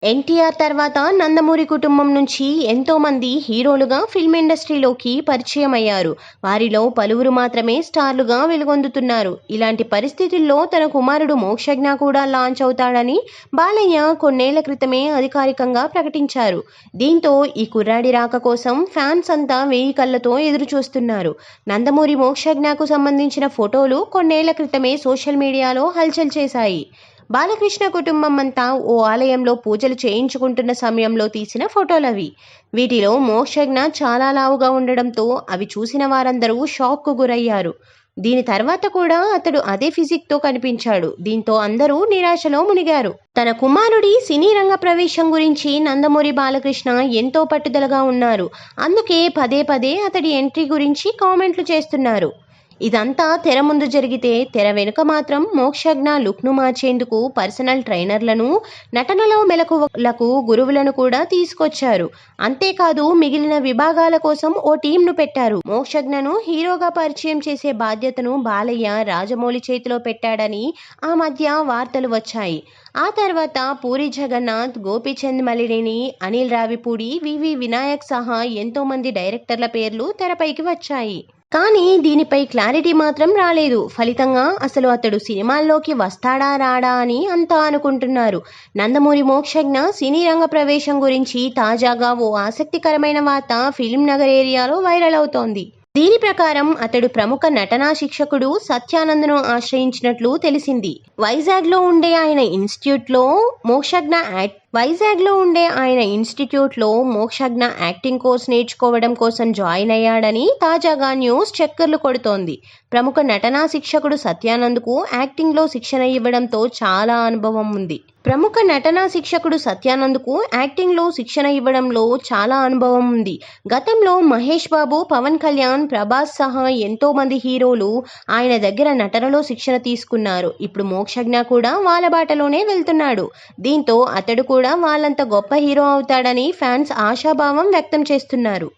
ఎన్టీఆర్ తర్వాత నందమూరి కుటుంబం నుంచి ఎంతో మంది హీరోలుగా ఫిల్మ్ ఇండస్ట్రీలోకి పరిచయం అయ్యారు. వారిలో పలువురు మాత్రమే స్టార్లుగా వెలుగొందుతున్నారు. ఇలాంటి పరిస్థితుల్లో తన కుమారుడు మోక్షజ్ఞ కూడా లాంచ్ అవుతాడని బాలయ్య కొన్నేళ్ల క్రితమే అధికారికంగా ప్రకటించారు. దీంతో ఈ కుర్రాడి రాక కోసం ఫ్యాన్స్ అంతా వేయి కళ్లతో ఎదురు చూస్తున్నారు. నందమూరి మోక్షజ్ఞకు సంబంధించిన ఫోటోలు కొన్నేళ్ల క్రితమే సోషల్ మీడియాలో హల్చల్ చేశాయి. బాలకృష్ణ కుటుంబం అంతా ఓ ఆలయంలో పూజలు చేయించుకుంటున్న సమయంలో తీసిన ఫోటోలవి. వీటిలో మోక్షజ్ఞ చాలా లావుగా ఉండడంతో అవి చూసిన వారందరూ షాక్కు గురయ్యారు. దీని తర్వాత కూడా అతడు అదే ఫిజిక్తో కనిపించాడు. దీంతో అందరూ నిరాశలో మునిగారు. తన కుమారుడి సినీ రంగ ప్రవేశం గురించి నందమూరి బాలకృష్ణ ఎంతో పట్టుదలగా ఉన్నారు. అందుకే పదే పదే అతడి ఎంట్రీ గురించి కామెంట్లు చేస్తున్నారు. ఇదంతా తెర ముందు జరిగితే, తెర వెనుక మాత్రం మోక్షజ్ఞ లుక్ను మార్చేందుకు పర్సనల్ ట్రైనర్లను, నటనలో మెలకువలకు గురువులను కూడా తీసుకొచ్చారు. అంతేకాదు మిగిలిన విభాగాల కోసం ఓ టీంను పెట్టారు. మోక్షజ్ఞను హీరోగా పరిచయం చేసే బాధ్యతను బాలయ్య రాజమౌళి చేతిలో పెట్టాడని ఆ మధ్య వార్తలు వచ్చాయి. ఆ తర్వాత పూరి జగన్నాథ్, గోపీచంద్ మలినేని, అనిల్ రావిపూడి, వివి వినాయక్ సహా ఎంతో మంది డైరెక్టర్ల పేర్లు తెరపైకి వచ్చాయి. కానీ దీనిపై క్లారిటీ మాత్రం రాలేదు. ఫలితంగా అసలు అతడు సినిమాల్లోకి వస్తాడా రాడా అని అంతా అనుకుంటున్నారు. నందమూరి మోక్షజ్ఞ సినీ రంగ ప్రవేశం గురించి తాజాగా ఓ ఆసక్తికరమైన వార్త ఫిల్మ్ నగర్ ఏరియాలో వైరల్ అవుతోంది. దీని ప్రకారం అతడు ప్రముఖ నటనా శిక్షకుడు సత్యానంద్ను ఆశ్రయించినట్లు తెలిసింది. వైజాగ్లో ఉండే ఆయన ఇన్స్టిట్యూట్లో మోక్షజ్ఞ యాక్టింగ్ కోర్స్ నేర్చుకోవడం కోసం జాయిన్ అయ్యాడని తాజాగా న్యూస్ చక్కర్లు కొడుతోంది. ప్రముఖ నటనా శిక్షకుడు సత్యానంద్కు యాక్టింగ్లో శిక్షణ ఇవ్వడంలో చాలా అనుభవం ఉంది. గతంలో మహేష్ బాబు, పవన్ కళ్యాణ్, ప్రభాస్ సహా ఎంతో మంది హీరోలు ఆయన దగ్గర నటనలో శిక్షణ తీసుకున్నారు. ఇప్పుడు మోక్షజ్ఞ కూడా వాళ్ళ బాటలోనే వెళ్తున్నాడు. దీంతో అతడు కూడా వాళ్ళంత గొప్ప హీరో అవుతాడని ఫ్యాన్స్ ఆశాభావం వ్యక్తం చేస్తున్నారు.